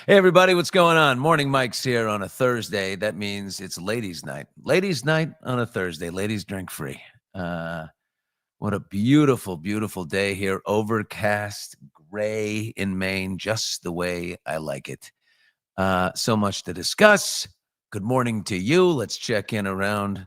Hey, everybody, what's going on? Morning Mike's here on a Thursday. That means it's ladies' night. Ladies' night on a Thursday. Ladies drink free. What a beautiful, beautiful day here. Overcast, gray in Maine, just the way I like it. So much to discuss. Good morning to you. Let's check in around.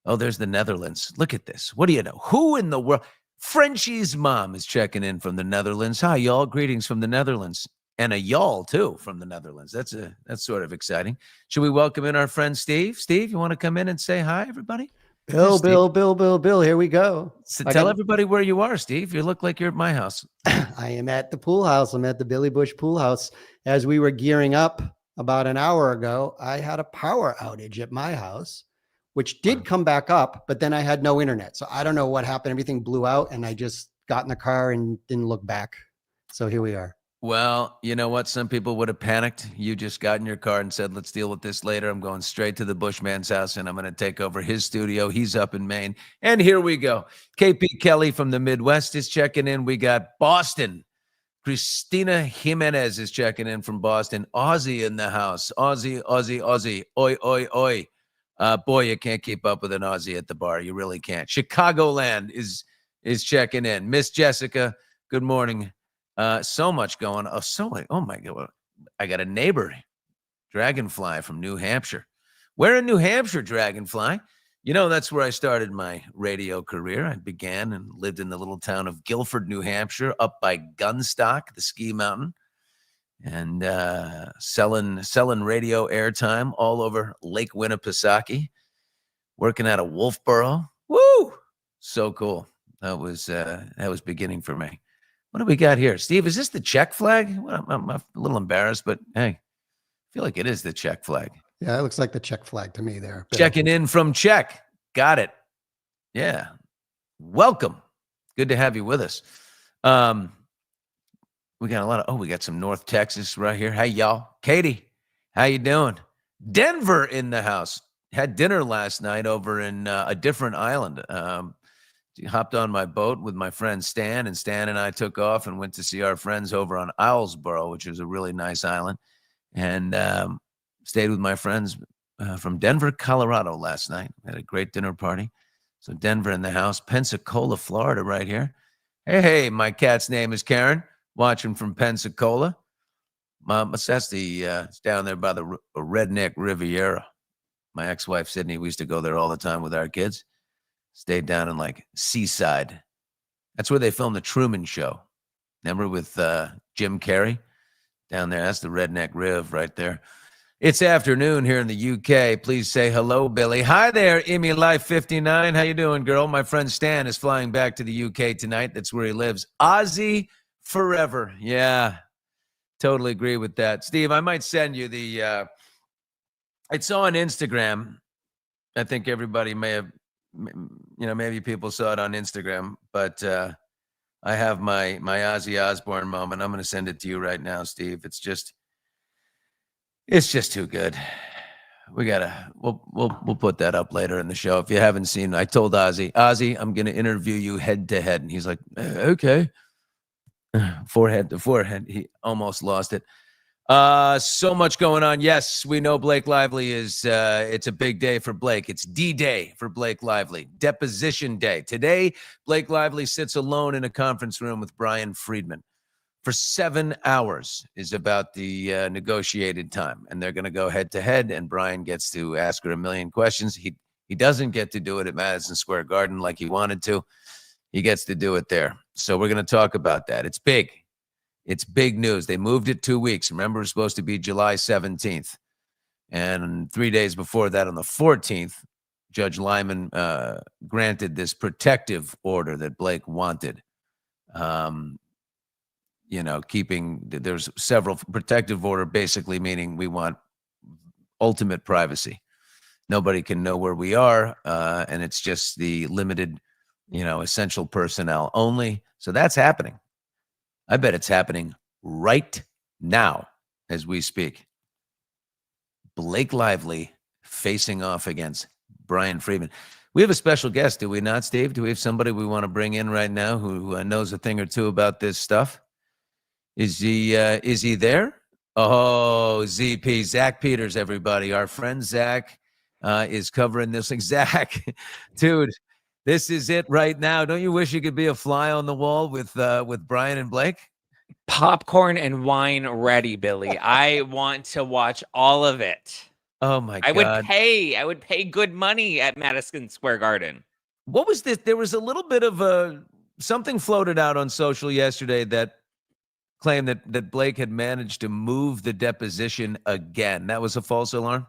Oh, there's the Netherlands. Look at this. What do you know? Who in the world? Frenchie's mom is checking in from the Netherlands. Hi, y'all. Greetings from the Netherlands. And a y'all, too, from the Netherlands. That's sort of exciting. Should we welcome in our friend Steve? Steve, you want to come in and say hi, everybody? Bill, here we go. So tell everybody where you are, Steve. You look like you're at my house. I am at the pool house. I'm at the Billy Bush pool house. As we were gearing up about an hour ago, I had a power outage at my house, which did come back up, but then I had no internet. So I don't know what happened. Everything blew out and I just got in the car and didn't look back. So here we are. Well, you know what? Some people would have panicked. You just got in your car and said, let's deal with this later. I'm going straight to the Bushman's house and I'm going to take over his studio. He's up in Maine. And here we go. KP Kelly from the Midwest is checking in. We got Boston. Christina Jimenez is checking in from Boston. Aussie in the house. Aussie. Oi, oi, oi. Boy, you can't keep up with an Aussie at the bar. You really can't. Chicagoland is checking in. Miss Jessica, good morning. So much going on. Oh my God. I got a neighbor, Dragonfly from New Hampshire. Where in New Hampshire, Dragonfly? You know, that's where I started my radio career. I began and lived in the little town of Guilford, New Hampshire, up by Gunstock, the ski mountain, and selling radio airtime all over Lake Winnipesaukee, working out of Wolfboro. Woo! So cool. That was beginning for me. What do we got here? Steve, is this the Czech flag? Well, I'm a little embarrassed, but hey, I feel like it is the Czech flag. Yeah, it looks like the Czech flag to me there. Checking in from Czech. Got it. Yeah. Welcome. Good to have you with us. We got we got some North Texas right here. Hey, y'all. Katie, how you doing? Denver in the house. Had dinner last night over in a different island. Hopped on my boat with my friend Stan, and Stan and I took off and went to see our friends over on Islesboro, which is a really nice island, and stayed with my friends from Denver, Colorado last night. Had a great dinner party. So Denver in the house. Pensacola, Florida right here. Hey, my cat's name is Karen, watching from Pensacola. That's it's down there by the Redneck Riviera. My ex-wife, Sydney, we used to go there all the time with our kids. Stayed down in like Seaside. That's where they filmed the Truman Show. Remember with Jim Carrey down there? That's the Redneck Riv right there. It's afternoon here in the UK. Please say hello, Billy. Hi there, Amy Life 59. How you doing, girl? My friend Stan is flying back to the UK tonight. That's where he lives. Aussie forever. Yeah, totally agree with that. Steve, I might send you the it's on Instagram. I think everybody may have, maybe people saw it on Instagram, but I have my Ozzy Osbourne moment. I'm going to send it to you right now, Steve. It's just too good. We'll put that up later in the show. If you haven't seen it, I told Ozzy, I'm going to interview you head to head. And he's like, okay. Forehead to forehead. He almost lost it. So much going on. Yes, we know Blake Lively is, it's a big day for Blake. It's D-Day for Blake Lively. Deposition Day. Today, Blake Lively sits alone in a conference room with Brian Friedman for 7 hours is about the negotiated time. And they're going to go head to head, and Brian gets to ask her a million questions. He doesn't get to do it at Madison Square Garden like he wanted to. He gets to do it there. So we're going to talk about that. It's big. It's big news. They moved it 2 weeks. Remember, it was supposed to be July 17th. And 3 days before that, on the 14th, Judge Lyman granted this protective order that Blake wanted. There's several protective order, basically meaning we want ultimate privacy. Nobody can know where we are. And it's just the limited, essential personnel only. So that's happening. I bet it's happening right now as we speak. Blake Lively facing off against Brian Friedman. We have a special guest, do we not, Steve? Do we have somebody we want to bring in right now who knows a thing or two about this stuff? Is he there? Oh, ZP, Zach Peters, everybody. Our friend Zach is covering this thing. Zach, dude, this is it right now. Don't you wish you could be a fly on the wall with Brian and Blake? Popcorn and wine ready, Billy. I want to watch all of it. Oh my I God. I would pay good money at Madison Square Garden. What was this? There was a little bit of something floated out on social yesterday that claimed that Blake had managed to move the deposition again. That was a false alarm?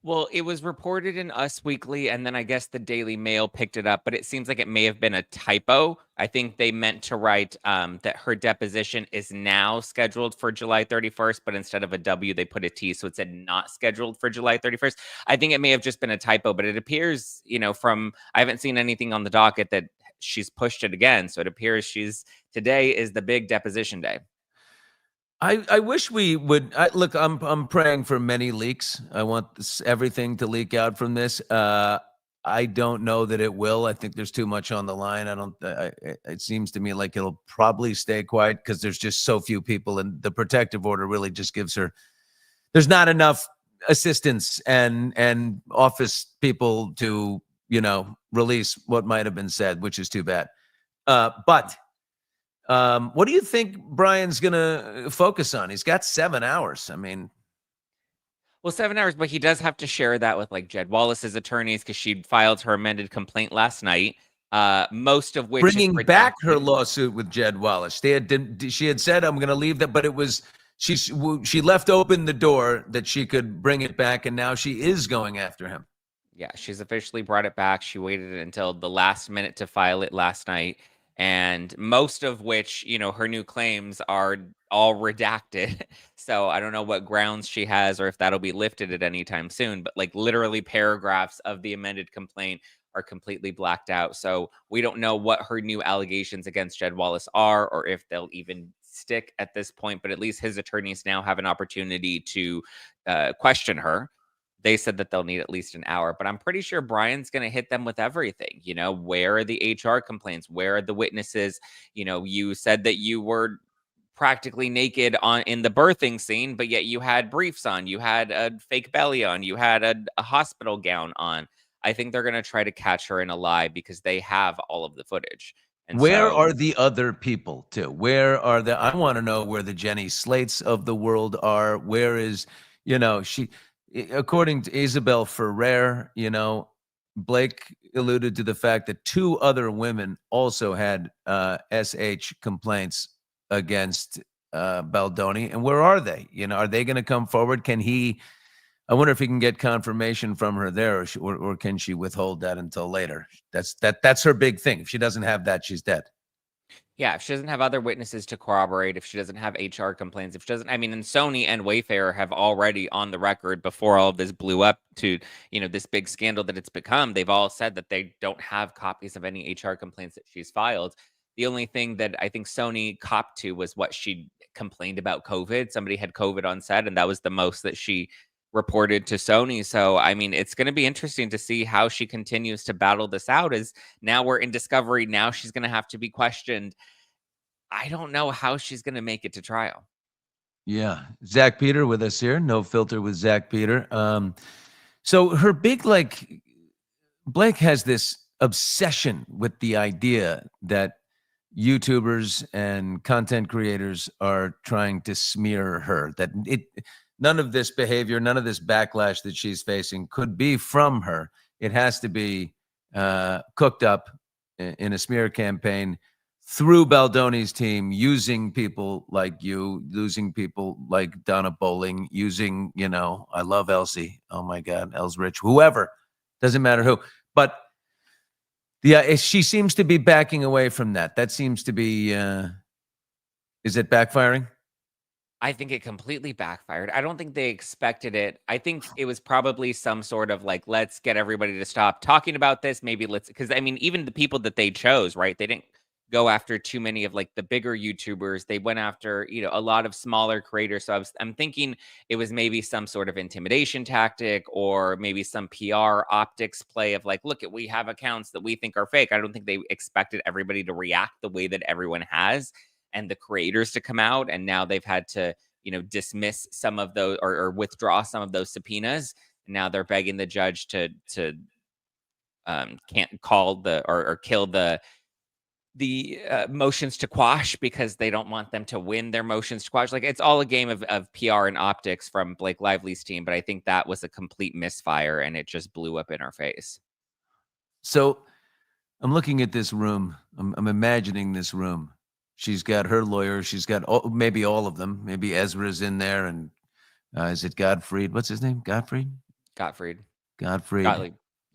Well, it was reported in Us Weekly, and then I guess the Daily Mail picked it up, but it seems like it may have been a typo. I think they meant to write that her deposition is now scheduled for July 31st, but instead of a W, they put a T, so it said not scheduled for July 31st. I think it may have just been a typo, but it appears, from I haven't seen anything on the docket that she's pushed it again, so it appears today is the big deposition day. I wish we would look. I'm praying for many leaks. I want everything to leak out from this. I don't know that it will. I think there's too much on the line. It seems to me like it'll probably stay quiet because there's just so few people, and the protective order really just gives her. There's not enough assistants and office people to release what might have been said, which is too bad. But. What do you think Brian's going to focus on? He's got 7 hours. I mean, well, 7 hours, but he does have to share that with like Jed Wallace's attorneys because she filed her amended complaint last night. Most of which bringing back her lawsuit with Jed Wallace. She had said, "I'm going to leave that," but it was she left open the door that she could bring it back, and now she is going after him. Yeah, she's officially brought it back. She waited until the last minute to file it last night. And most of which, her new claims are all redacted. So I don't know what grounds she has or if that'll be lifted at any time soon. But like literally paragraphs of the amended complaint are completely blacked out. So we don't know what her new allegations against Jed Wallace are or if they'll even stick at this point. But at least his attorneys now have an opportunity to question her. They said that they'll need at least an hour, but I'm pretty sure Brian's going to hit them with everything. Where are the HR complaints? Where are the witnesses? You said that you were practically naked in the birthing scene, but yet you had briefs on, you had a fake belly on, you had a hospital gown on. I think they're going to try to catch her in a lie because they have all of the footage. And where are the other people too? I want to know where the Jenny Slates of the world are. Where is, according to Isabel Ferrer, Blake alluded to the fact that 2 other women also had SH complaints against Baldoni. And where are they? Are they going to come forward? I wonder if he can get confirmation from her there, or can she withhold that until later? That's her big thing. If she doesn't have that, she's dead. Yeah, if she doesn't have other witnesses to corroborate, if she doesn't have HR complaints, if she doesn't, and Sony and Wayfair have already on the record before all of this blew up to, this big scandal that it's become, they've all said that they don't have copies of any HR complaints that she's filed. The only thing that I think Sony copped to was what she complained about COVID. Somebody had COVID on set, and that was the most that she reported to Sony. So, it's going to be interesting to see how she continues to battle this out as now we're in discovery. Now she's going to have to be questioned. I don't know how she's going to make it to trial. Yeah. Zach Peter with us here. No Filter with Zach Peter. So her big, Blake has this obsession with the idea that YouTubers and content creators are trying to smear her, that none of this behavior, none of this backlash that she's facing could be from her. It has to be cooked up in a smear campaign through Baldoni's team, using people like you, using people like Donna Bowling, using, I love Elsie. Oh my God, Els Rich, whoever, doesn't matter who. But yeah, she seems to be backing away from that. That seems to be, is it backfiring? I think it completely backfired. I don't think they expected it. I think it was probably some sort of let's get everybody to stop talking about this. Maybe because even the people that they chose, right? They didn't go after too many of the bigger YouTubers. They went after, a lot of smaller creators. So I'm thinking it was maybe some sort of intimidation tactic or maybe some PR optics play of look we have accounts that we think are fake. I don't think they expected everybody to react the way that everyone has and the creators to come out. And now they've had to dismiss some of those or withdraw some of those subpoenas. Now they're begging the judge to can't call or kill the motions to quash because they don't want them to win their motions to quash. Like, it's all a game of PR and optics from Blake Lively's team, but I think that was a complete misfire and it just blew up in our face. So I'm looking at this room. I'm imagining this room. She's got her lawyer. She's got maybe all of them. Maybe Ezra's in there. And is it Gottfried? What's his name? Gottfried? Gottlieb.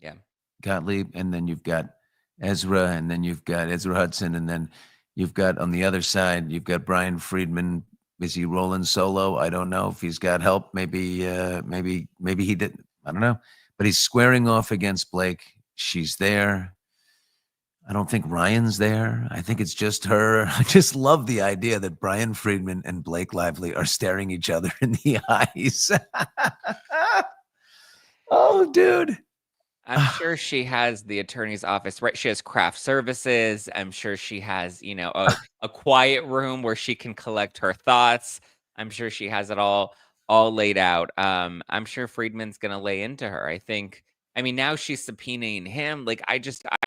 Yeah. Gottlieb. And then you've got Ezra, and then you've got Ezra Hudson, and then you've got on the other side, you've got Brian Friedman. Is he rolling solo? I don't know if he's got help. Maybe he didn't. I don't know. But he's squaring off against Blake. She's there. I don't think Ryan's there. I think it's just her. I just love the idea that Brian Friedman and Blake Lively are staring each other in the eyes. Oh, dude. I'm sure she has the attorney's office, right? She has craft services. I'm sure she has, a quiet room where she can collect her thoughts. I'm sure she has it all laid out. I'm sure Friedman's going to lay into her. Now she's subpoenaing him. Like, I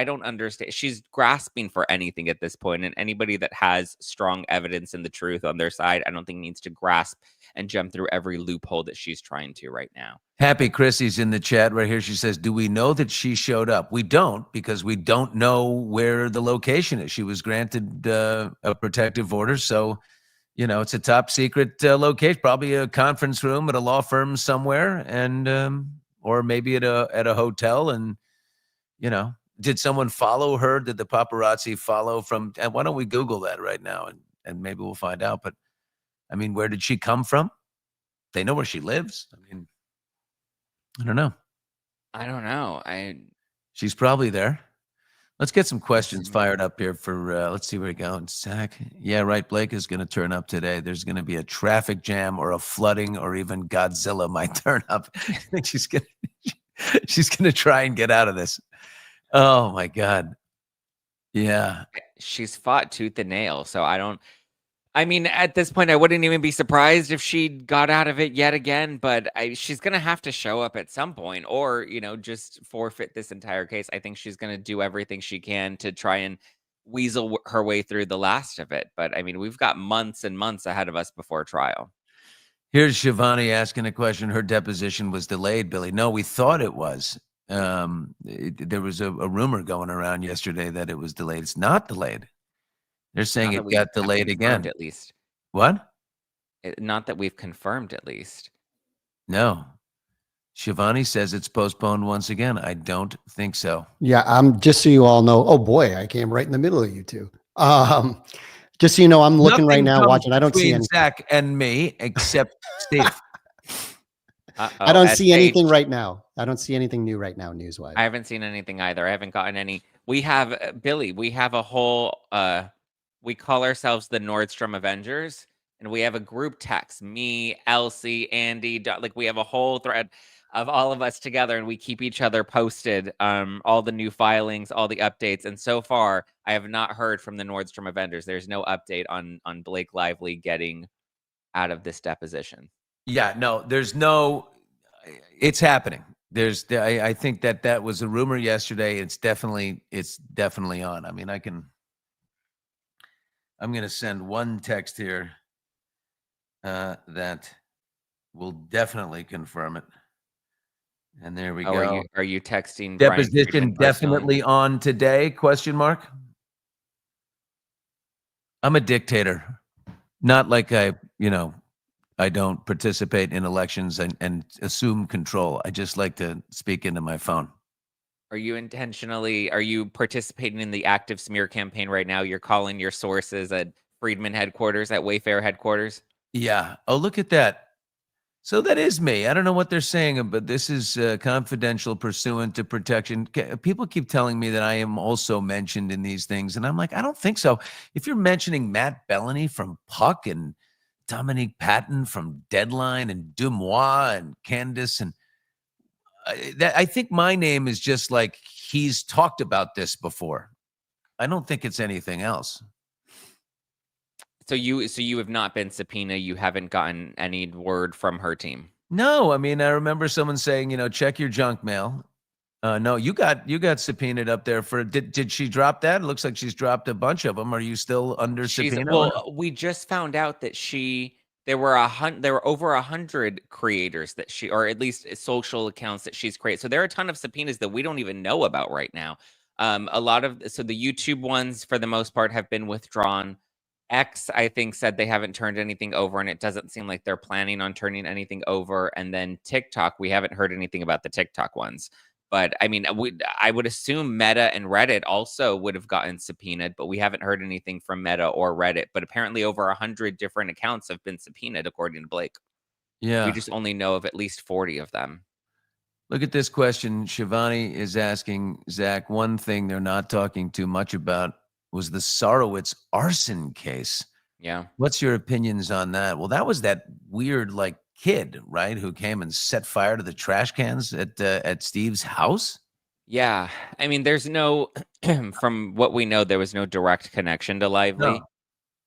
don't understand. She's grasping for anything at this point, and anybody that has strong evidence and the truth on their side, I don't think needs to grasp and jump through every loophole that she's trying to right now. Happy Chrissy's in the chat right here. She says, do we know that she showed up? We don't, because we don't know where the location is. She was granted a protective order. So, it's a top secret location, probably a conference room at a law firm somewhere, and or maybe at a hotel. And, did someone follow her? Did the paparazzi follow from? And why don't we Google that right now, and maybe we'll find out. But where did she come from? They know where she lives. I don't know. She's probably there. Let's get some questions fired up here for, let's see where we go. Zack. Yeah, right. Blake is going to turn up today. There's going to be a traffic jam or a flooding, or even Godzilla might turn up. I think she's going to try and get out of this. Oh my God. Yeah. She's fought tooth and nail. So at this point, I wouldn't even be surprised if she got out of it yet again, but she's going to have to show up at some point or, just forfeit this entire case. I think she's going to do everything she can to try and weasel her way through the last of it. But we've got months and months ahead of us before trial. Here's Shivani asking a question. Her deposition was delayed, Billy. No, we thought it was. There was a rumor going around yesterday that it was delayed. It's not delayed. They're saying it got delayed again. At least. What? Not that we've confirmed, at least. No. Shivani says it's postponed once again. I don't think so. Yeah, just so you all know. Oh boy, I came right in the middle of you two. Just so you know, I'm looking right now, watching. I don't see any. Zack and me, except Steve. I don't see anything right now. I don't see anything new right now, news-wise. I haven't seen anything either. I haven't gotten any. We have Billy. We have a whole. We call ourselves the Nordstrom Avengers, and we have a group text. Me, Elsie, Andy. Like, we have a whole thread of all of us together, and we keep each other posted. All the new filings, all the updates, and so far, I have not heard from the Nordstrom Avengers. There's no update on Blake Lively getting out of this deposition. Yeah, no, there's no. It's happening. I think that was a rumor yesterday. It's definitely on. I'm going to send one text here that will definitely confirm it. And there we go. Are you texting? Deposition definitely on today? ? I'm a dictator. Not like I don't participate in elections and assume control. I just like to speak into my phone. Are you participating in the active smear campaign right now? You're calling your sources at Friedman headquarters, at Wayfair headquarters? Yeah. Oh, look at that. So that is me. I don't know what they're saying, but this is confidential pursuant to protection. People keep telling me that I am also mentioned in these things, and I'm like, I don't think so. If you're mentioning Matt Bellany from Puck and Dominique Patton from Deadline and Dumois and Candace, and I think my name is just like he's talked about this before. I don't think it's anything else. So you have not been subpoenaed. You haven't gotten any word from her team. No, I mean, I remember someone saying, check your junk mail. No, you got subpoenaed up there for. Did she drop that? It looks like she's dropped a bunch of them. Are you still under subpoena? Or no? We just found out that there were over 100 creators that she, or at least social accounts that she's created. So there are a ton of subpoenas that we don't even know about right now. So the YouTube ones, for the most part, have been withdrawn. X, I think, said they haven't turned anything over, and it doesn't seem like they're planning on turning anything over. And then TikTok, we haven't heard anything about the TikTok ones. But I mean, I would assume Meta and Reddit also would have gotten subpoenaed, but we haven't heard anything from Meta or Reddit. But apparently, over 100 different accounts have been subpoenaed, according to Blake. We Yeah. just only know of at least 40 of them. Look at this question. Shivani is asking Zach, one thing they're not talking too much about was the Sorowitz arson case. Yeah. What's your opinions on that? Well, that was that weird kid, right, who came and set fire to the trash cans at Steve's house. Yeah. I mean, there's no, from what we know, there was no direct connection to Lively. No.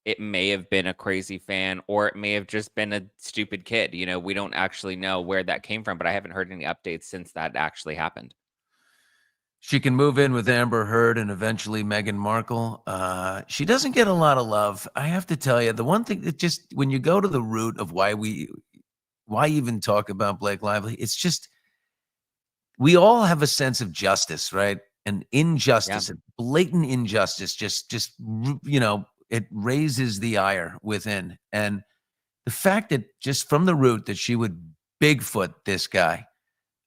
It may have been a crazy fan, or it may have just been a stupid kid. We don't actually know where that came from, but I haven't heard any updates since that actually happened. She can move in with Amber Heard and eventually Meghan Markle. She doesn't get a lot of love. I have to tell you, the one thing that just, when you go to the root of why even talk about Blake Lively, it's just, we all have a sense of justice, right? And injustice, Yeah. blatant injustice, just it raises the ire within. And the fact that just from the root that she would Bigfoot this guy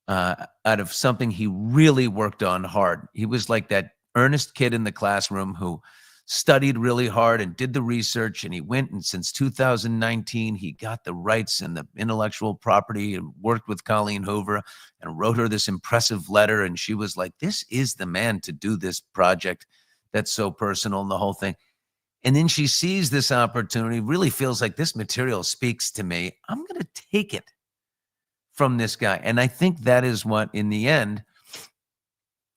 out of something he really worked on hard. He was like that earnest kid in the classroom who studied really hard and did the research, and he went, and since 2019 he got the rights and the intellectual property and worked with Colleen Hoover and wrote her this impressive letter, and she was like, this is the man to do this project that's so personal and the whole thing. And then she sees this opportunity, really feels like this material speaks to me. I'm going to take it from this guy. And I think that is what, in the end,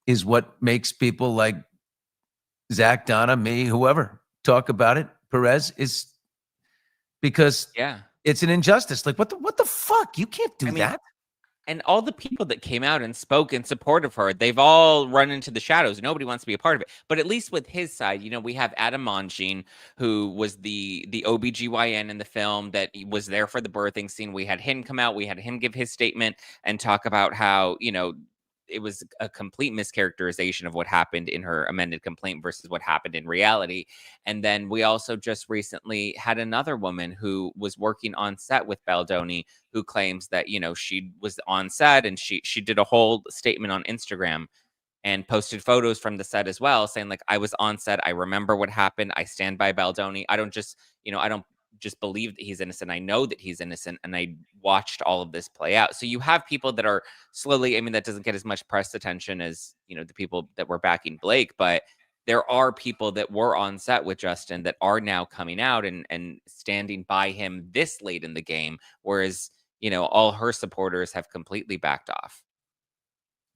is what makes people like Zach, Donna, me, whoever talk about it, Perez, is because it's an injustice. Like, what the fuck? You can't do that. And all the people that came out and spoke in support of her, they've all run into the shadows. Nobody wants to be a part of it. But at least with his side, we have Adam Mongine, who was the OBGYN in the film that was there for the birthing scene. We had him come out. We had him give his statement and talk about how, it was a complete mischaracterization of what happened in her amended complaint versus what happened in reality. And then we also just recently had another woman who was working on set with Baldoni, who claims that, she was on set, and she did a whole statement on Instagram and posted photos from the set as well, saying, like, I was on set. I remember what happened. I stand by Baldoni. I don't just believe that he's innocent. I know that he's innocent, and I watched all of this play out. So you have people that are slowly, I mean, that doesn't get as much press attention as, the people that were backing Blake, but there are people that were on set with Justin that are now coming out and standing by him this late in the game, whereas, all her supporters have completely backed off.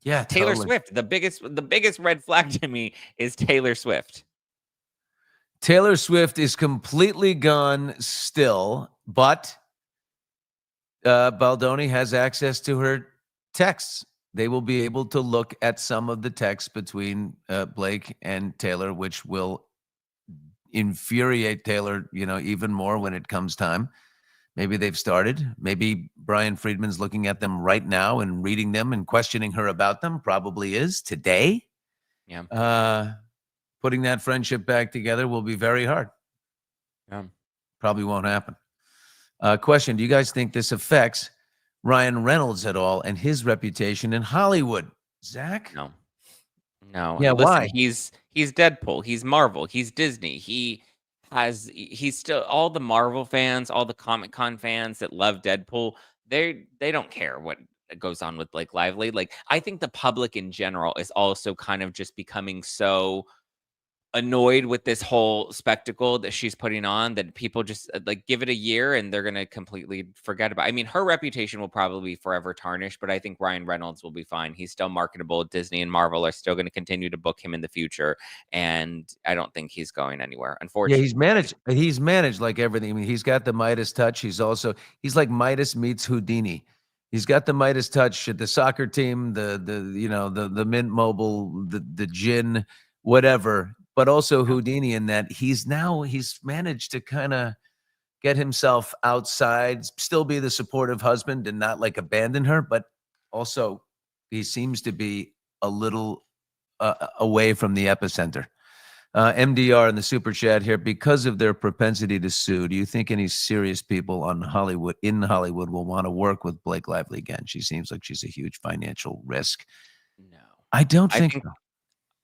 Yeah, Taylor totally. Swift, the biggest red flag to me is Taylor Swift. Taylor Swift is completely gone still, but Baldoni has access to her texts. They will be able to look at some of the texts between Blake and Taylor, which will infuriate Taylor, even more when it comes time. Maybe they've started. Maybe Brian Friedman's looking at them right now and reading them and questioning her about them. Probably is today. Yeah. Putting that friendship back together will be very hard. Yeah. Probably won't happen. Question: do you guys think this affects Ryan Reynolds at all and his reputation in Hollywood? Zach? No. Yeah, Listen, why? he's Deadpool. He's Marvel. He's Disney. He's still, all the Marvel fans, all the Comic-Con fans that love Deadpool, they don't care what goes on with Blake Lively. Like, I think the public in general is also kind of just becoming so annoyed with this whole spectacle that she's putting on, that people just like give it a year and they're going to completely forget about. I mean, her reputation will probably be forever tarnished, but I think Ryan Reynolds will be fine. He's still marketable. Disney and Marvel are still going to continue to book him in the future, and I don't think he's going anywhere. Yeah, Unfortunately, he's managed like everything. I mean, he's got the Midas touch. He's like Midas meets Houdini. He's got the Midas touch at the soccer team, the Mint Mobile, the gin, whatever, but also Houdini in that he's managed to kind of get himself outside, still be the supportive husband and not like abandon her, but also he seems to be a little away from the epicenter. MDR in the super chat here, because of their propensity to sue, do you think any serious people in Hollywood will want to work with Blake Lively again? She seems like she's a huge financial risk. no. I don't think so.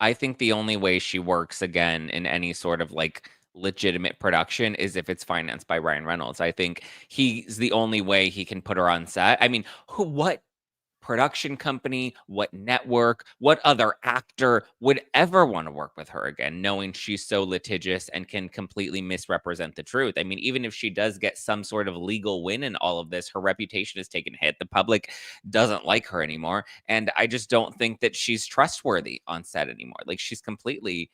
I think the only way she works again in any sort of like legitimate production is if it's financed by Ryan Reynolds. I think he's the only way he can put her on set. I mean, what production company, what network, what other actor would ever want to work with her again, knowing she's so litigious and can completely misrepresent the truth? I mean, even if she does get some sort of legal win in all of this, her reputation has taken a hit. The public doesn't like her anymore. And I just don't think that she's trustworthy on set anymore. Like, she's completely,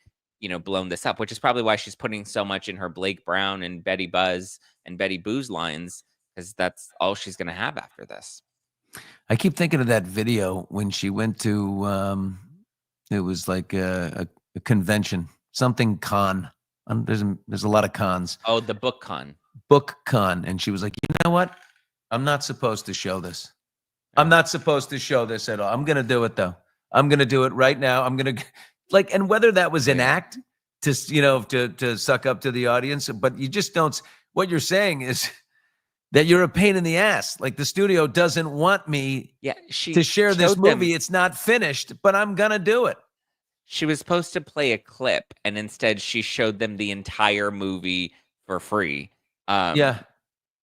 blown this up, which is probably why she's putting so much in her Blake Brown and Betty Buzz and Betty Boo's lines, because that's all she's going to have after this. I keep thinking of that video when she went to, it was like a convention, something con. There's a lot of cons. Oh, the book con. Book con. And she was like, you know what? I'm not supposed to show this. I'm not supposed to show this at all. I'm going to do it though. I'm going to do it right now. I'm going to and whether that was an act to suck up to the audience, but you just don't, what you're saying is that you're a pain in the ass. Like, the studio doesn't want me to share this movie. It's not finished, but I'm going to do it. She was supposed to play a clip, and instead she showed them the entire movie for free.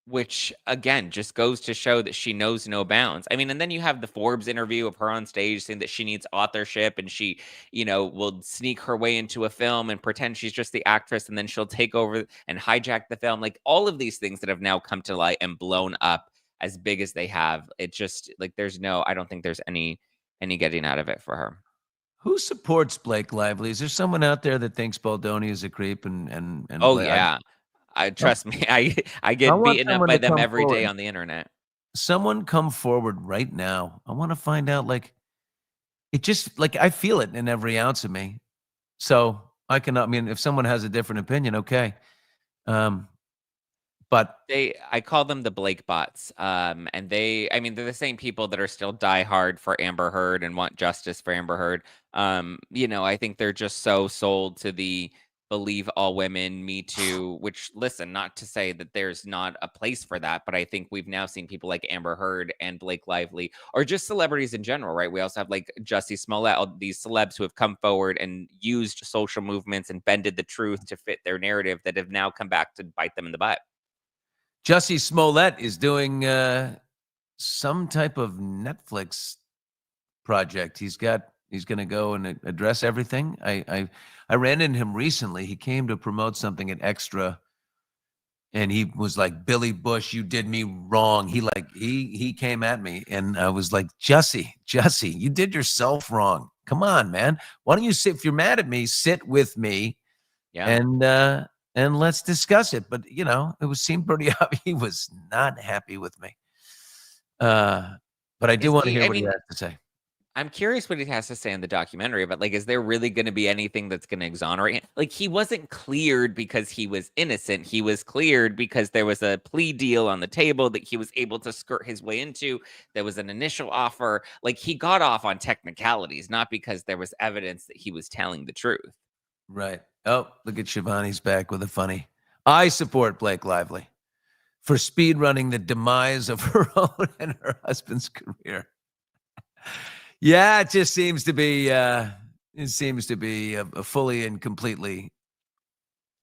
Which, again, just goes to show that she knows no bounds. I mean, and then you have the Forbes interview of her on stage saying that she needs authorship, and she, will sneak her way into a film and pretend she's just the actress, and then she'll take over and hijack the film. Like, all of these things that have now come to light and blown up as big as they have. It just, like, I don't think there's any getting out of it for her. Who supports Blake Lively? Is there someone out there that thinks Baldoni is a creep? And oh, yeah. Trust me, I get beaten up by them every day on the internet. Someone come forward right now. I want to find out, it just, I feel it in every ounce of me. So I mean, if someone has a different opinion, okay. But I call them the Blake bots. And they're the same people that are still diehard for Amber Heard and want justice for Amber Heard. I think they're just so sold to the believe all women, Me Too, which, listen, not to say that there's not a place for that, but I think we've now seen people like Amber Heard and Blake Lively, or just celebrities in general, right? We also have like Jussie Smollett, all these celebs who have come forward and used social movements and bended the truth to fit their narrative that have now come back to bite them in the butt. Jussie Smollett is doing some type of Netflix project. He's going to go and address everything. I ran into him recently. He came to promote something at Extra, and he was like, "Billy Bush, you did me wrong." He came at me, and I was like, Jussie, you did yourself wrong. Come on, man. Why don't you sit? If you're mad at me, sit with me, and let's discuss it. But it seemed pretty obvious he was not happy with me. But I do want to hear what he has to say. I'm curious what he has to say in the documentary, but is there really going to be anything that's going to exonerate him? He wasn't cleared because he was innocent. He was cleared because there was a plea deal on the table that he was able to skirt his way into. There was an initial offer. He got off on technicalities, not because there was evidence that he was telling the truth. Right. Oh, look at Shivani's back with a funny. I support Blake Lively for speed running the demise of her own and her husband's career. Yeah, it just seems to be. It seems to be a fully and completely.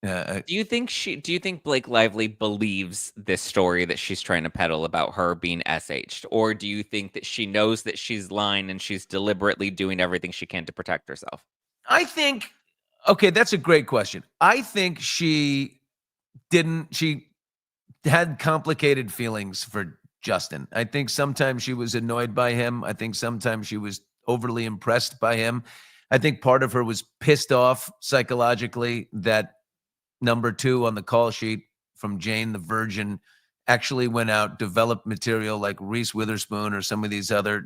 Do you think Blake Lively believes this story that she's trying to peddle about her being SH'd, or do you think that she knows that she's lying and she's deliberately doing everything she can to protect herself? I think Okay, that's a great question. I think she had complicated feelings for Justin. I think sometimes she was annoyed by him. I think sometimes she was overly impressed by him. I think part of her was pissed off psychologically that number 2 on the call sheet from Jane the Virgin actually went out, developed material like Reese Witherspoon or some of these other,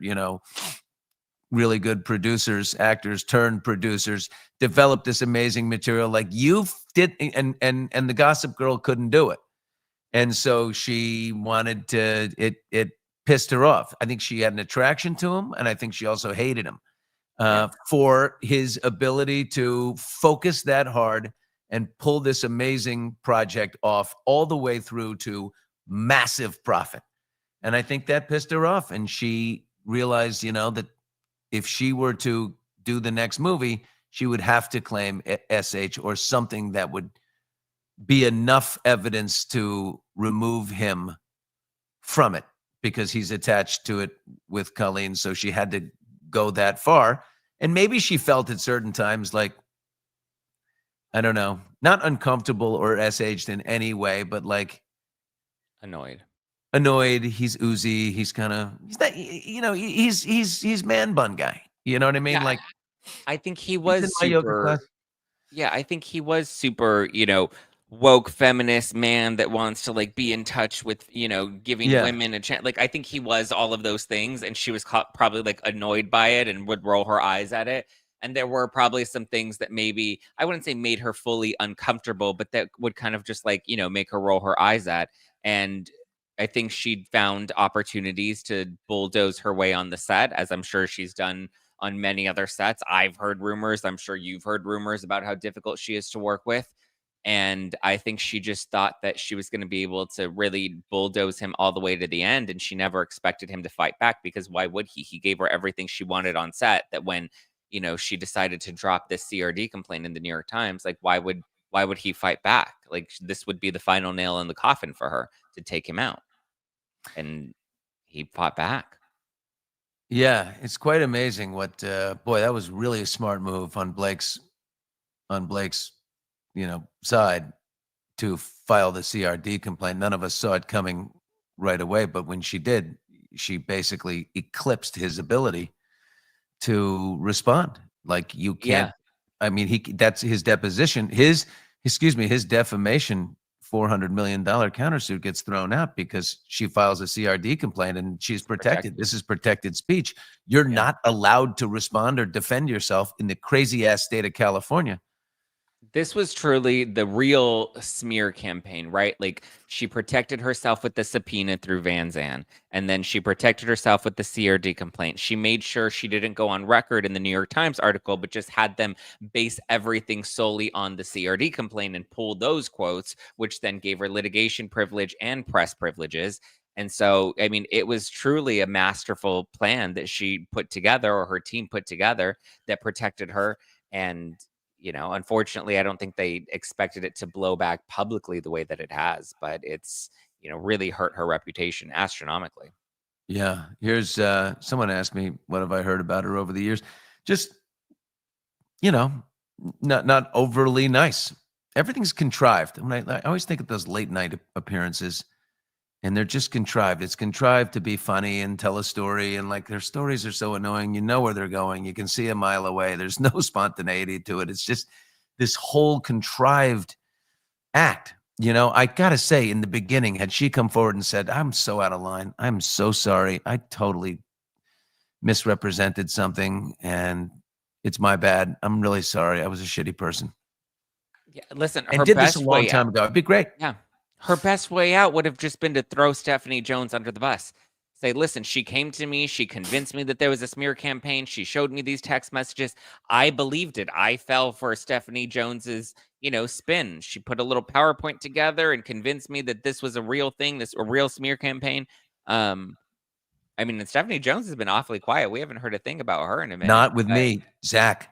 really good producers, actors turned producers, developed this amazing material like you did, and the Gossip Girl couldn't do it. And so she wanted to, it pissed her off. I think she had an attraction to him, and I think she also hated him for his ability to focus that hard and pull this amazing project off all the way through to massive profit. And I think that pissed her off. And she realized, that if she were to do the next movie, she would have to claim SH or something that would be enough evidence to remove him from it, because he's attached to it with Colleen. So she had to go that far. And maybe she felt at certain times like, I don't know, not uncomfortable or SH'd in any way, but like Annoyed. He's oozy. He's kind of, he's not, he's man bun guy. You know what I mean? Yeah, Like, I think he he's in was my yoga class. Yeah, I think he was super, woke feminist man that wants to like be in touch with, giving Yeah. women a chance. Like, I think he was all of those things, and she was probably like annoyed by it and would roll her eyes at it. And there were probably some things that maybe, I wouldn't say made her fully uncomfortable, but that would kind of just like, make her roll her eyes at. And I think she'd found opportunities to bulldoze her way on the set, as I'm sure she's done on many other sets. I've heard rumors. I'm sure you've heard rumors about how difficult she is to work with. And I think she just thought that she was going to be able to really bulldoze him all the way to the end. And she never expected him to fight back, because why would he? He gave her everything she wanted on set. That when, she decided to drop this CRD complaint in the New York Times, like, why would he fight back? Like, this would be the final nail in the coffin for her to take him out. And he fought back. Yeah, it's quite amazing what boy, that was really a smart move on Blake's side to file the CRD complaint. None of us saw it coming right away, but when she did, she basically eclipsed his ability to respond. Like, you can't. I mean, that's his deposition, his defamation $400 million countersuit gets thrown out because she files a CRD complaint and she's protected. This is protected speech. You're not allowed to respond or defend yourself in the crazy ass state of California. This was truly the real smear campaign, right? Like, she protected herself with the subpoena through Van Zandt, and then she protected herself with the CRD complaint. She made sure she didn't go on record in the New York Times article, but just had them base everything solely on the CRD complaint and pull those quotes, which then gave her litigation privilege and press privileges. And so, I mean, it was truly a masterful plan that she put together, or her team put together, that protected her. And unfortunately, I don't think they expected it to blow back publicly the way that it has, but it's, really hurt her reputation astronomically. Yeah. Here's someone asked me, what have I heard about her over the years? Just, not overly nice. Everything's contrived. I always think of those late night appearances, and they're just contrived. It's contrived to be funny and tell a story. And like, their stories are so annoying. You know where they're going. You can see a mile away. There's no spontaneity to it. It's just this whole contrived act. I got to say, in the beginning, had she come forward and said, I'm so out of line. I'm so sorry. I totally misrepresented something, and it's my bad. I'm really sorry. I was a shitty person. Yeah, listen, And her did this best a long way time ago. It'd be great. Yeah. Her best way out would have just been to throw Stephanie Jones under the bus. Say, listen, she came to me. She convinced me that there was a smear campaign. She showed me these text messages. I believed it. I fell for Stephanie Jones's, spin. She put a little PowerPoint together and convinced me that this was a real thing, a real smear campaign. And Stephanie Jones has been awfully quiet. We haven't heard a thing about her in a minute. Not with me. Zack.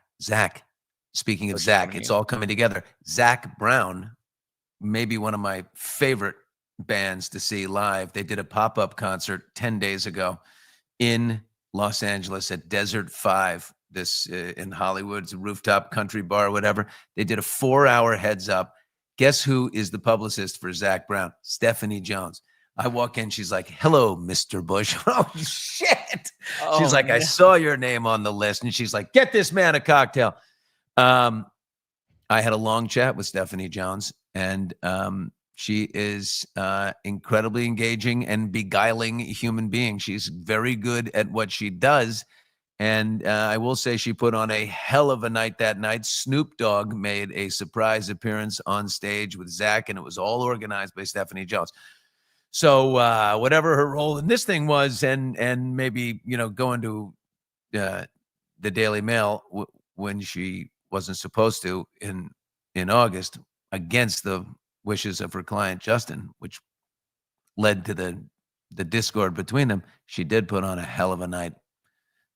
Speaking of Zack, it's all coming together. Zack Brown, maybe one of my favorite bands to see live. They did a pop-up concert 10 days ago in Los Angeles at Desert 5. this in Hollywood. It's a rooftop country bar or whatever. They did a 4-hour heads up. Guess who is the publicist for Zack Brown? Stephanie Jones. I walk in, she's like, hello, Mr. Bush. Oh, shit. She's like, I saw your name on the list. And she's like, get this man a cocktail. I had a long chat with Stephanie Jones, and she is incredibly engaging and beguiling human being. She's very good at what she does. And I will say she put on a hell of a night that night. Snoop Dogg made a surprise appearance on stage with Zack, and it was all organized by Stephanie Jones. So whatever her role in this thing was, and maybe, going to the Daily Mail when she wasn't supposed to in August, against the wishes of her client, Justin, which led to the discord between them, she did put on a hell of a night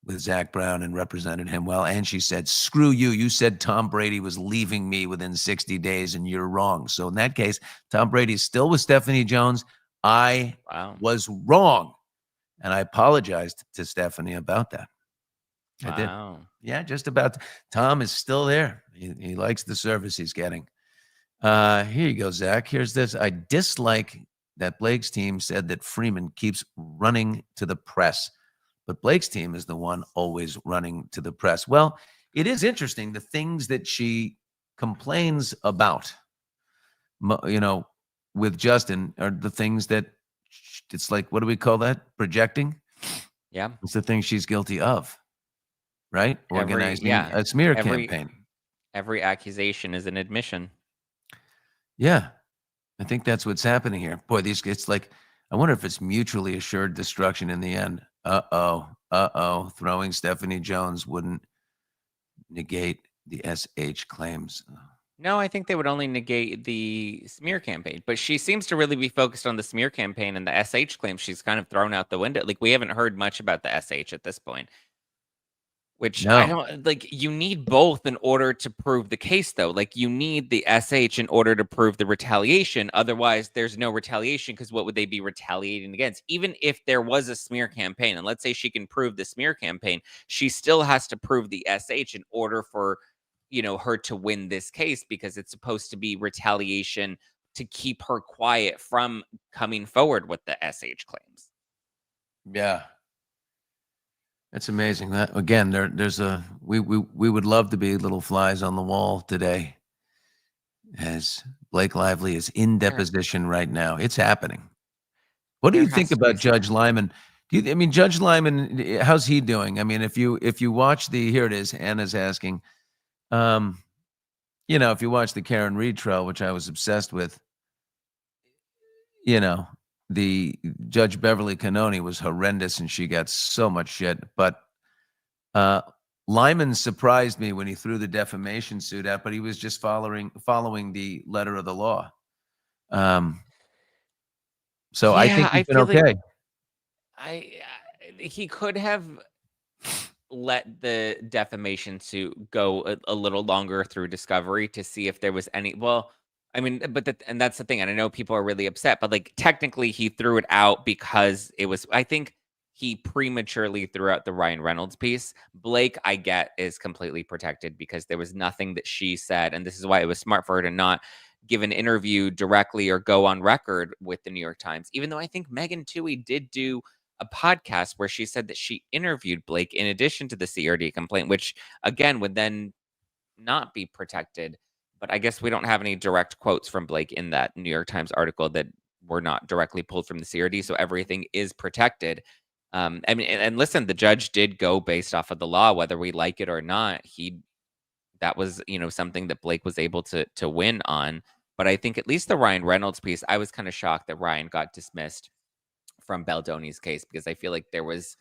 with Zack Brown and represented him well. And she said, screw you. You said Tom Brady was leaving me within 60 days and you're wrong. So in that case, Tom Brady's still with Stephanie Jones. I was wrong. And I apologized to Stephanie about that. I did. Yeah, just about. Tom is still there. He likes the service he's getting. Here you go, Zack. Here's this. I dislike that Blake's team said that Freeman keeps running to the press. But Blake's team is the one always running to the press. Well, it is interesting. The things that she complains about, with Justin are the things that it's like, what do we call that? Projecting? Yeah. It's the things she's guilty of, right? Organizing a smear campaign. Every accusation is an admission. Yeah. I think that's what's happening here. Boy, it's like, I wonder if it's mutually assured destruction in the end. Uh-oh. Throwing Stephanie Jones wouldn't negate the SH claims. No, I think they would only negate the smear campaign. But she seems to really be focused on the smear campaign, and the SH claims she's kind of thrown out the window. Like, we haven't heard much about the SH at this point. Which I don't like. You need both in order to prove the case, though. Like, you need the SH in order to prove the retaliation. Otherwise, there's no retaliation, because what would they be retaliating against? Even if there was a smear campaign, and let's say she can prove the smear campaign, she still has to prove the SH in order for, her to win this case, because it's supposed to be retaliation to keep her quiet from coming forward with the SH claims. Yeah. That's amazing. That again, we would love to be little flies on the wall today, as Blake Lively is in deposition right now. It's happening. What do you think about Judge Lyman? Judge Lyman, how's he doing? I mean, if you watch here it is, Anna's asking, if you watch the Karen Reed trial, which I was obsessed with, the Judge Beverly Cannoni was horrendous and she got so much shit. But Lyman surprised me when he threw the defamation suit out, but he was just following the letter of the law. So I think he's been okay. He could have let the defamation suit go a little longer through discovery to see if there was any. Well, I mean, and that's the thing. And I know people are really upset, but like, technically he threw it out because it was, I think he prematurely threw out the Ryan Reynolds piece. Blake, I get, is completely protected because there was nothing that she said. And this is why it was smart for her to not give an interview directly or go on record with the New York Times, even though I think Megan Twohey did do a podcast where she said that she interviewed Blake in addition to the CRD complaint, which again would then not be protected. But I guess we don't have any direct quotes from Blake in that New York Times article that were not directly pulled from the CRD. So everything is protected. And listen, the judge did go based off of the law, whether we like it or not. That was, something that Blake was able to win on. But I think at least the Ryan Reynolds piece, I was kind of shocked that Ryan got dismissed from Baldoni's case, because I feel like there was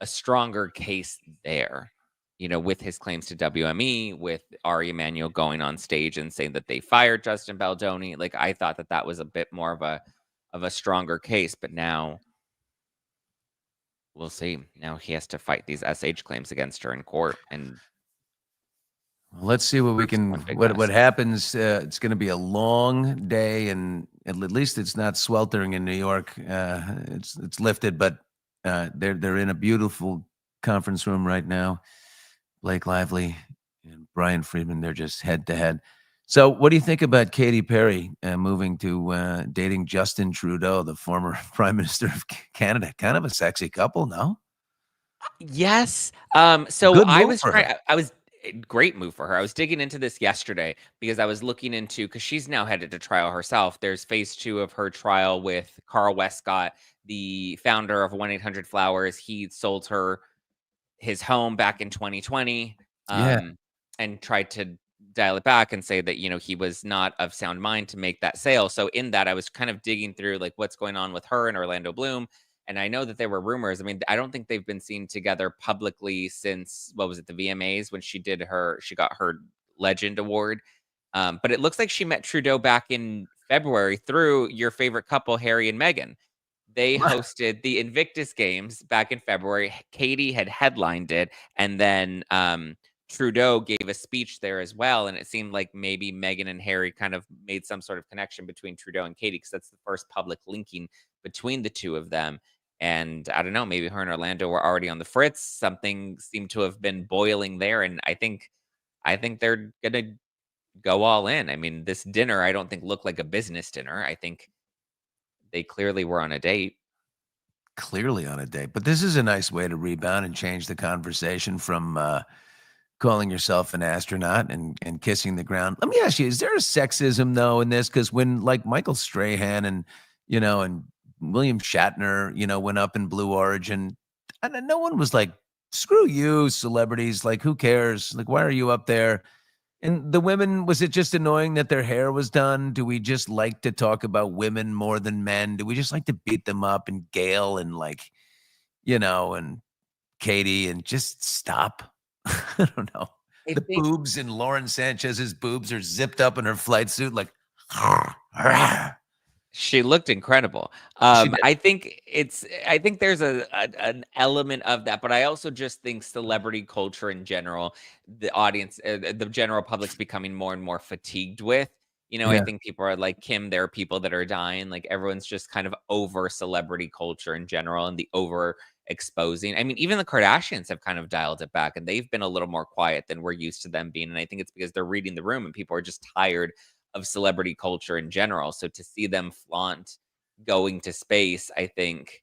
a stronger case there. With his claims to WME, with Ari Emanuel going on stage and saying that they fired Justin Baldoni. Like, I thought that was a bit more of a stronger case, but now we'll see. Now he has to fight these SH claims against her in court, and let's see what happens. It's going to be a long day, and at least it's not sweltering in New York. It's lifted, but they're in a beautiful conference room right now. Blake Lively and Brian Friedman, they're just head to head. So what do you think about Katy Perry moving to dating Justin Trudeau, the former Prime Minister of Canada? Kind of a sexy couple, no? Yes. So Good I move was for her. great move for her. I was digging into this yesterday because I was looking into, because she's now headed to trial herself. There's phase 2 of her trial with Carl Westcott, the founder of 1-800-Flowers. He sold her his home back in 2020, Yeah. and tried to dial it back and say that, he was not of sound mind to make that sale. So in that, I was kind of digging through like what's going on with her and Orlando Bloom. And I know that there were rumors. I mean, I don't think they've been seen together publicly since, what was it, the VMAs, when she got her Legend Award. But it looks like she met Trudeau back in February through your favorite couple, Harry and Meghan. They Right. hosted the Invictus Games back in February. Katie had headlined it, and then Trudeau gave a speech there as well. And it seemed like maybe Meghan and Harry kind of made some sort of connection between Trudeau and Katie, because that's the first public linking between the two of them. And I don't know, maybe her and Orlando were already on the fritz. Something seemed to have been boiling there, and I think they're gonna go all in. I mean, this dinner I don't think looked like a business dinner. I think they clearly were on a date. Clearly on a date. But this is a nice way to rebound and change the conversation from calling yourself an astronaut and kissing the ground. Let me ask you, is there a sexism though in this? Because when like Michael Strahan and and William Shatner, went up in Blue Origin, and then no one was like, screw you, celebrities. Like, who cares? Like, why are you up there? And the women, was it just annoying that their hair was done? Do we just like to talk about women more than men? Do we just like to beat them up, and Gail and and Katie, and just stop? I don't know. I The think boobs and Lauren Sanchez's boobs are zipped up in her flight suit like she looked incredible. she did. I think there's an element of that, but I also just think celebrity culture in general, the audience, the general public's becoming more and more fatigued with. I Yeah. think people are like, Kim, there are people that are dying. Like, everyone's just kind of over celebrity culture in general and the over exposing. I mean, even the Kardashians have kind of dialed it back, and they've been a little more quiet than we're used to them being. And I think it's because they're reading the room and people are just tired of celebrity culture in general. So to see them flaunt going to space, I think,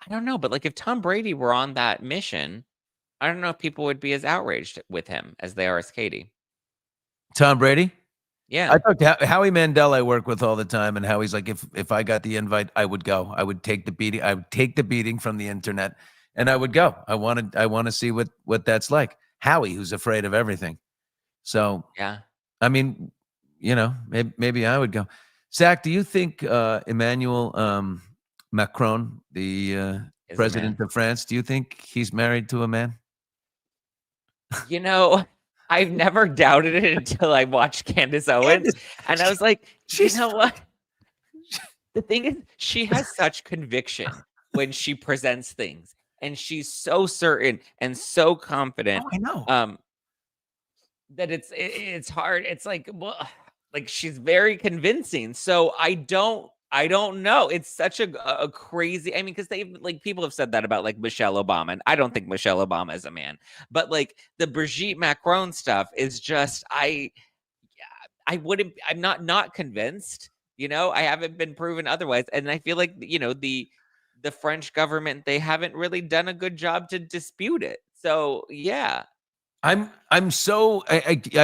I don't know, but like if Tom Brady were on that mission, I don't know if people would be as outraged with him as they are as Katie. Tom Brady? Yeah. I talked to Howie Mandel, I work with all the time, and Howie's like, if I got the invite, I would go. I would take the beating. I would take the beating from the internet, and I would go. I want to see what that's like. Howie, who's afraid of everything. So, Yeah. I mean, maybe I would go. Zach, do you think Emmanuel Macron, the Is a man. president of France, do you think he's married to a man? I've never doubted it until I watched Candace Owens. And I was like, you know what? The thing is, she has such conviction when she presents things, and she's so certain and so confident. Oh, I know. That it's hard. It's like, well, like, she's very convincing. So I don't know. It's such a crazy. I mean, because people have said that about like Michelle Obama, and I don't think Michelle Obama is a man. But like the Brigitte Macron stuff is just, I'm not convinced. I haven't been proven otherwise, and I feel like the French government, they haven't really done a good job to dispute it. So yeah. I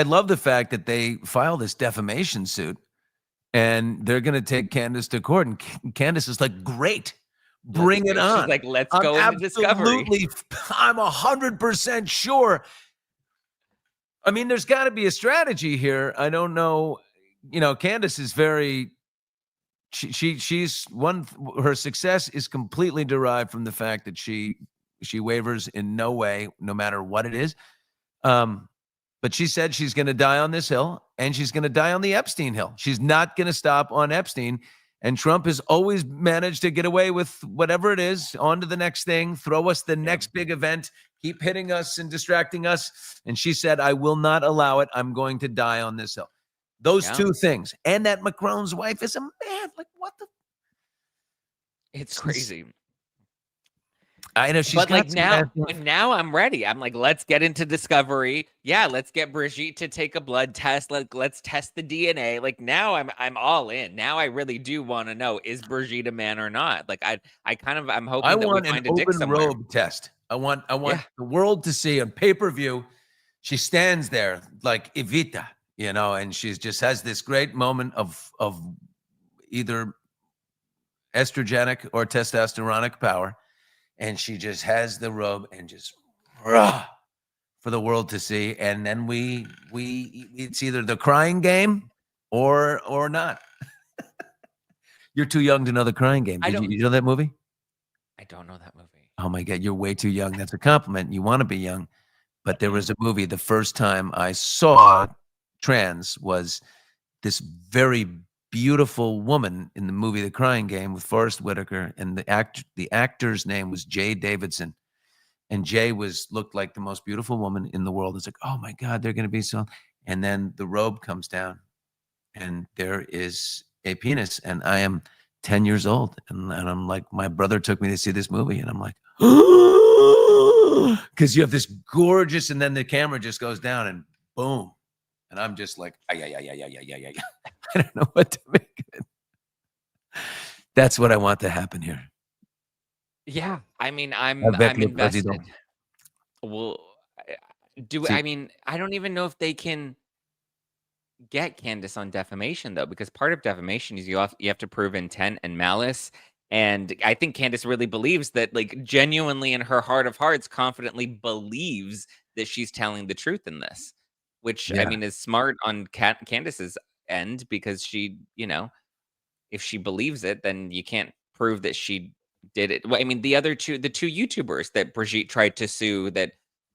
love the fact that they filed this defamation suit, and they're going to take Candace to court, and Candace is like, great, bring it on. She's like, let's go into discovery. I'm 100% sure. I mean, there's got to be a strategy here. I don't know. Candace is very, she's one, her success is completely derived from the fact that she wavers in no way, no matter what it is. But she said she's going to die on this hill, and she's going to die on the Epstein hill. She's not going to stop on Epstein. And Trump has always managed to get away with whatever it is, on to the next thing, throw us the next big event, keep hitting us and distracting us. And she said, I will not allow it. I'm going to die on this hill. Those two things. And that Macron's wife is a man. Like, what the? It's crazy. I know she's But got like some now I'm ready. I'm like, let's get into discovery. Yeah, let's get Brigitte to take a blood test. Let's test the DNA. Like now I'm all in. Now I really do want to know, is Brigitte a man or not? Like I'm I hoping that we want an find a dick open somewhere. robe test. I want Yeah. the world to see on pay-per-view. She stands there like Evita, you know, and she just has this great moment of either estrogenic or testosteronic power, and she just has the robe and just rah, for the world to see, and then we it's either the crying game or not. You're too young to know the crying game. You know that movie? I don't know that movie. Oh my God, you're way too young. That's a compliment. You want to be young. But there was a movie, the first time I saw trans was this very beautiful woman in the movie The Crying Game with Forrest Whitaker, and the actor's name was Jay Davidson. And Jay looked like the most beautiful woman in the world. It's like, oh my God, they're going to be so. And then the robe comes down, and there is a penis, and I am 10 years old, and I'm like, my brother took me to see this movie, and I'm like, because you have this gorgeous, and then the camera just goes down, and boom, and I'm just like, I don't know what to make of it. That's what I want to happen here. Yeah, I mean, I'm Avec le invested. président. Well, See- I mean, I don't even know if they can get Candace on defamation though, because part of defamation is you have to prove intent and malice. And I think Candace really believes that, like, genuinely in her heart of hearts, confidently believes that she's telling the truth in this, which I Yeah. mean is smart on Candace's end, because she, you know, if she believes it, then you can't prove that she did it. Well, I mean, the two YouTubers that Brigitte tried to sue, that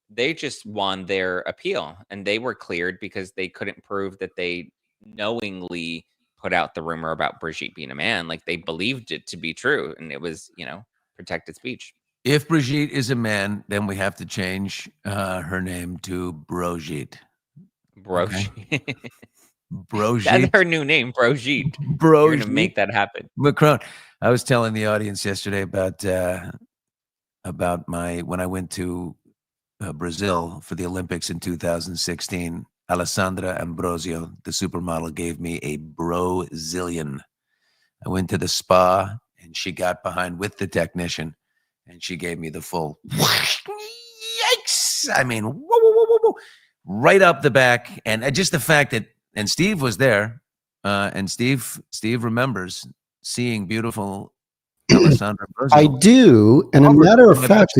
they just won their appeal and they were cleared because they couldn't prove that they knowingly put out the rumor about Brigitte being a man. Like, they believed it to be true, and it was, you know, protected speech. If Brigitte is a man, then we have to change her name to Brogitte. Brogitte. Brogitte. That's her new name, Brogitte. You're Brogitte. gonna make that happen. Macron. I was telling the audience yesterday about when I went to Brazil for the Olympics in 2016. Alessandra Ambrosio, the supermodel, gave me a Brazilian. I went to the spa, and she got behind with the technician, and she gave me the full yikes. I mean, whoa, whoa, whoa, whoa, whoa, right up the back. And just the fact that, and Steve was there, and Steve remembers seeing beautiful Alessandra Ambrosio. I do, and a matter of fact,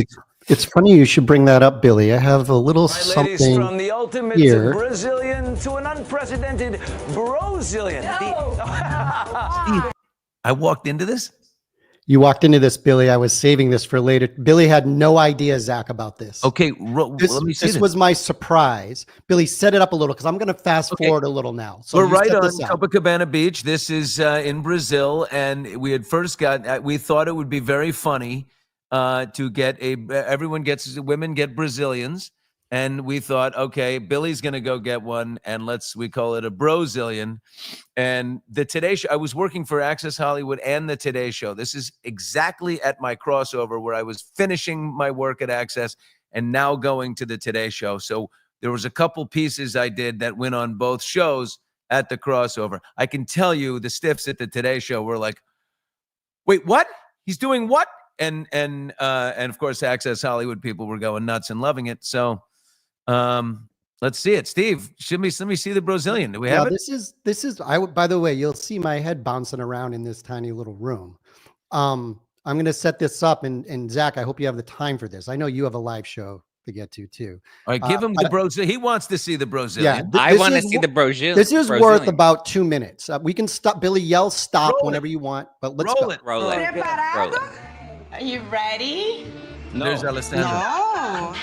it's funny you should bring that up, Billy. I have a little something from the ultimate here. Brazilian to an unprecedented Brazilian. I walked into this. You walked into this, Billy. I was saving this for later. Billy had no idea, Zach, about this. Okay, let me see this was my surprise. Billy, set it up a little, because I'm going to fast forward a little now. So we're you right set on this up. Copacabana Beach. This is in Brazil, and we had first we thought it would be very funny to get women get Brazilians, and we thought, okay, Billy's going to go get one, and we call it a Brozillion. And the Today Show, I was working for Access Hollywood and the Today Show. This is exactly at my crossover where I was finishing my work at Access and now going to the Today Show. So there was a couple pieces I did that went on both shows at the crossover. I can tell you the stiffs at the Today Show were like, wait, what? He's doing what? And of course, Access Hollywood people were going nuts and loving it. So let's see it. Steve, let me see the Brazilian. Do we have it? This is by the way, you'll see my head bouncing around in this tiny little room. I'm going to set this up, and Zach, I hope you have the time for this. I know you have a live show to get to too. All right, give him the Brazilian. He wants to see the Brazilian. Yeah, I want to see the Brazilian. This is worth about 2 minutes. We can stop. Billy, yell stop whenever you want, but let's roll go. it. Roll it. Roll it. Are you ready? No. There's Alessandra. No.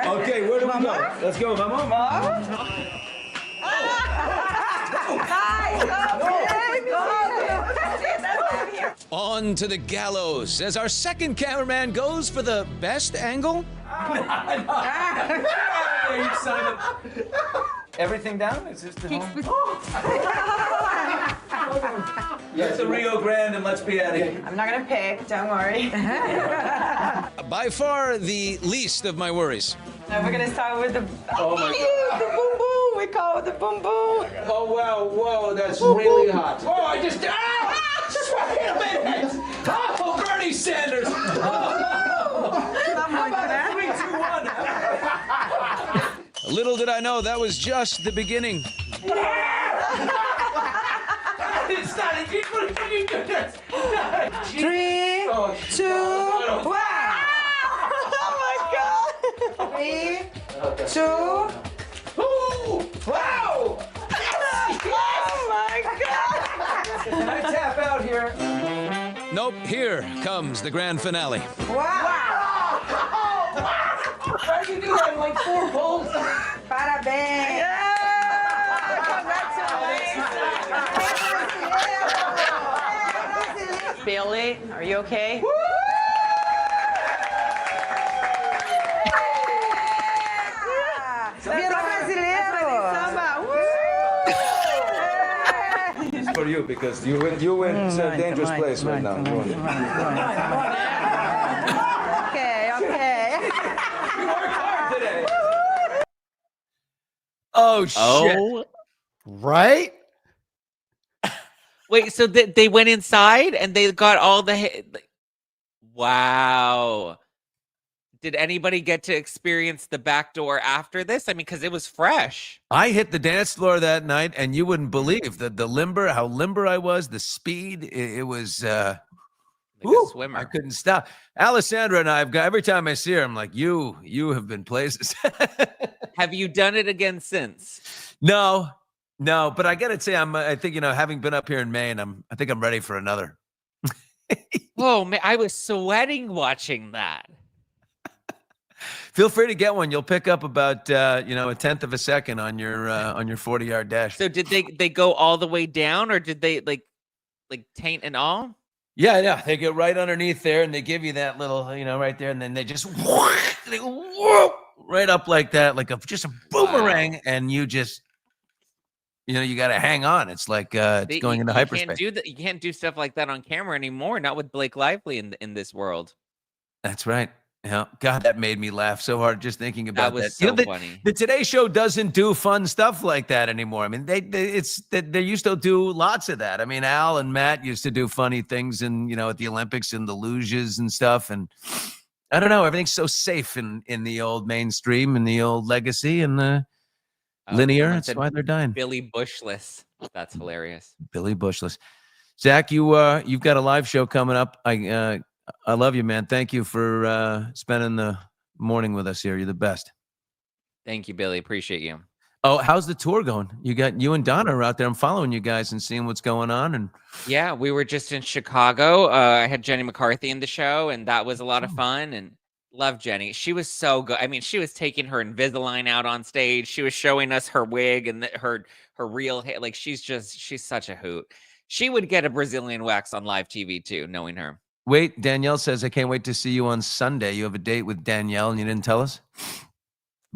Okay, where do we go? Let's go, vamos. On to the gallows as our second cameraman goes for the best angle. Everything down? Is this the home? Get the Rio Grande and let's be at it. I'm not gonna pick, don't worry. By far the least of my worries. Now we're gonna start with the Oh my the boom boom. We call it the boom boom. Oh, wow, whoa, that's really hot. Oh, I just, just wait a minute. Oh, Bernie Sanders. How about a 3, 2, 1? Little did I know that was just the beginning. It's not, you do this. 3, 2, 1. Oh my God. 3, 2. Wow! Oh my God. Can I tap out here? Nope, here comes the grand finale. Wow. How did you do that in like 4 pulls? Parabéns. Congratulations. Billy, are you okay? It's for you because you went to a dangerous place right now. Okay. You worked hard today. Oh shit! Oh, Right? wait. So they went inside and they got all the. Wow. Did anybody get to experience the back door after this? I mean, because it was fresh. I hit the dance floor that night, and you wouldn't believe how limber I was, the speed. It was. Like a Woo, swimmer. I couldn't stop. Alessandra and I've got every time I see her, I'm like, you have been places. Have you done it again since? No, but I gotta say, I think having been up here in Maine, I think I'm ready for another. Oh man, I was sweating watching that. Feel free to get one. You'll pick up about a 1/10 of a second on your 40-yard dash. So did they go all the way down, or did they like taint and all? Yeah, they get right underneath there, and they give you that little, right there, and then they just they go right up like that, like just a boomerang, and you just, you got to hang on. It's like it's going into hyperspace. You can't do stuff like that on camera anymore. Not with Blake Lively in this world. That's right. Yeah, God, that made me laugh so hard just thinking about That was that. so funny. The Today Show doesn't do fun stuff like that anymore. I mean, they used to do lots of that. I mean, Al and Matt used to do funny things, and at the Olympics and the luges and stuff. And I don't know, everything's so safe in the old mainstream and the old legacy and the linear. someone That's said why they're dying. Billy Bushless. That's hilarious. Billy Bushless. Zach, you've got a live show coming up. I love you, man. Thank you for spending the morning with us here. You're the best. Thank you, Billy. Appreciate you. Oh, how's the tour going? You and Donna are out there. I'm following you guys and seeing what's going on. And Yeah, we were just in Chicago. I had Jenny McCarthy in the show, and that was a lot of fun. And love Jenny. She was so good. I mean, she was taking her Invisalign out on stage. She was showing us her wig and her real hair. Like she's such a hoot. She would get a Brazilian wax on live TV too, knowing her. wait, Danielle says, I can't wait to see you on Sunday. You have a date with Danielle and you didn't tell us?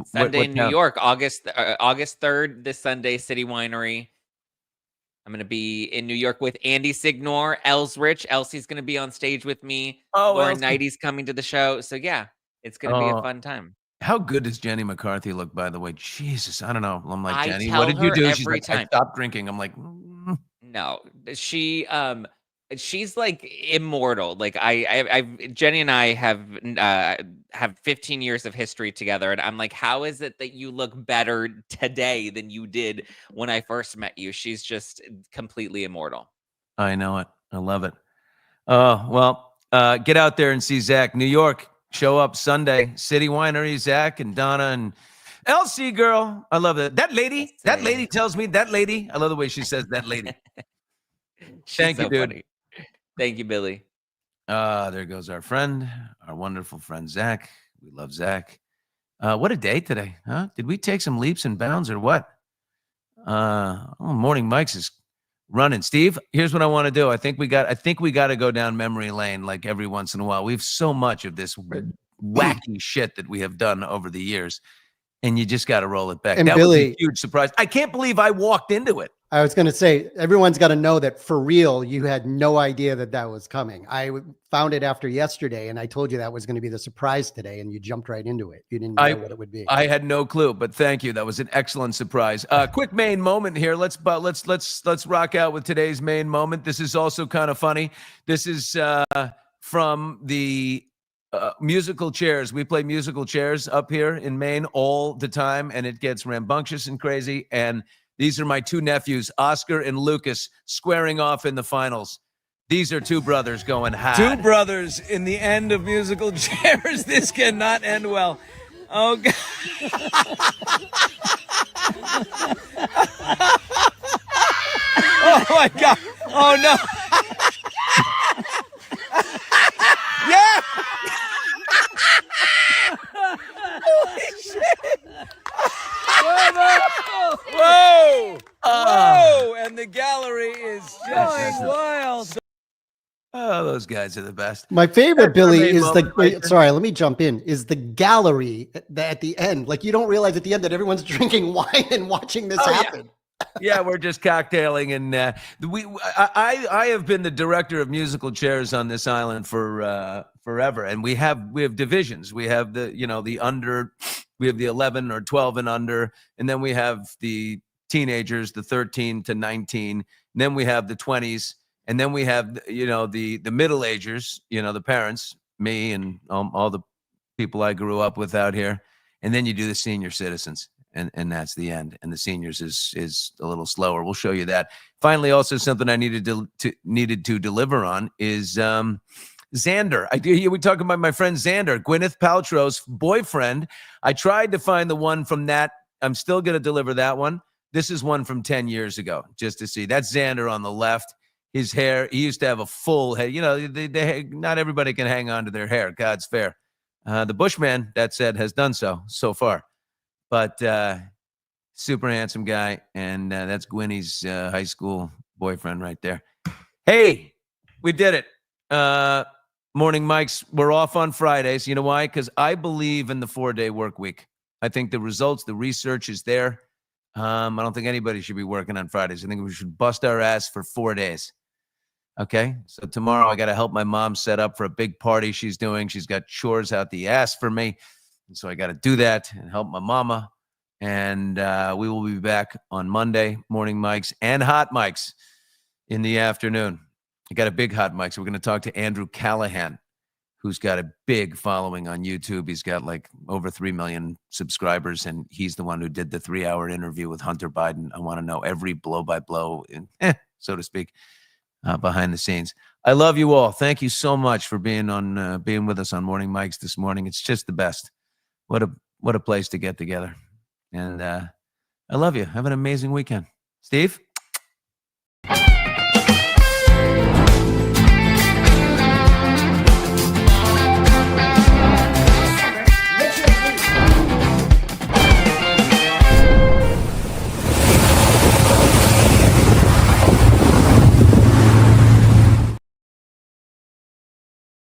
Sunday what in New town? York, August 3rd, this Sunday, City Winery. I'm going to be in New York with Andy Signor, Ellsrich. Elsie's going to be on stage with me. Oh, Lauren Elsie. Knighty's coming to the show. So yeah, it's going to be a fun time. How good does Jenny McCarthy look, by the way? Jesus, I don't know. I'm like, I Jenny, tell what did you her do? She's every like, I time. stopped drinking. I'm like, No, she's like immortal. Like Jenny and I have 15 years of history together, and I'm like, how is it that you look better today than you did when I first met you? She's just completely immortal. I know it. I love it. Well, get out there and see Zack. New York, show up Sunday. City Winery, Zack and Donna and Elsie, girl. I love it. That lady tells me, that lady. I love the way she says that lady. Thank you, dude. Funny. Thank you, Billy. There goes our friend, our wonderful friend, Zack. We love Zack. What a day today, huh? Did we take some leaps and bounds or what? Morning Mike's is running. Steve, here's what I want to do. I think we got to go down memory lane like every once in a while. We have so much of this wacky shit that we have done over the years, and you just got to roll it back. And that Billy, was a huge surprise. I can't believe I walked into it. I was going to say, everyone's got to know that for real, you had no idea that that was coming. Found it after yesterday, and I told you that was going to be the surprise today, and you jumped right into it. You didn't know what it would be. I had no clue, but thank you. That was an excellent surprise. Quick main moment here. Let's rock out with today's main moment. This is also kind of funny. This is from the musical chairs. We play musical chairs up here in Maine all the time, and it gets rambunctious and crazy. And these are my two nephews, Oscar and Lucas, squaring off in the finals. These are two brothers going hard. Two brothers in the end of musical chairs. This cannot end well. Oh, God. Oh, my God. Oh, no. Yeah. Holy shit. Whoa. Whoa. And the gallery is just wild. Oh, those guys are the best. My favorite, Billy, main is moment right there. sorry, let me jump in, is the gallery at the end. Like, you don't realize at the end that everyone's drinking wine and watching this happen. Yeah, we're just cocktailing, and I have been the director of musical chairs on this island for forever, and we have divisions. We have the under, we have the 11 or 12 and under, and then we have the teenagers, the 13 to 19, and then we have the 20s, and then we have the middle agers, the parents, me, and all the people I grew up with out here, and then you do the senior citizens. And that's the end. And the seniors is a little slower. We'll show you that. Finally, also something I needed to deliver on is Xander. We talking about my friend Xander, Gwyneth Paltrow's boyfriend. I tried to find the one from that. I'm still going to deliver that one. This is one from 10 years ago, just to see. That's Xander on the left. His hair, he used to have a full head. Not everybody can hang on to their hair. God's fair. The Bushman, that said, has done so far. But super handsome guy, and that's Gwynny's high school boyfriend right there. Hey, we did it. Morning Mics, we're off on Fridays. You know why? Because I believe in the 4-day work week. I think the results, the research is there. I don't think anybody should be working on Fridays. I think we should bust our ass for 4 days. Okay, so tomorrow I got to help my mom set up for a big party she's doing. She's got chores out the ass for me. And so I got to do that and help my mama. And we will be back on Monday, morning mics and hot mics in the afternoon. I got a big hot mic. So we're going to talk to Andrew Callahan, who's got a big following on YouTube. He's got like over 3 million subscribers, and he's the one who did the 3-hour interview with Hunter Biden. I want to know every blow-by-blow, so to speak, behind the scenes. I love you all. Thank you so much for being with us on Morning Mics this morning. It's just the best. What a place to get together. And I love you. Have an amazing weekend. Steve?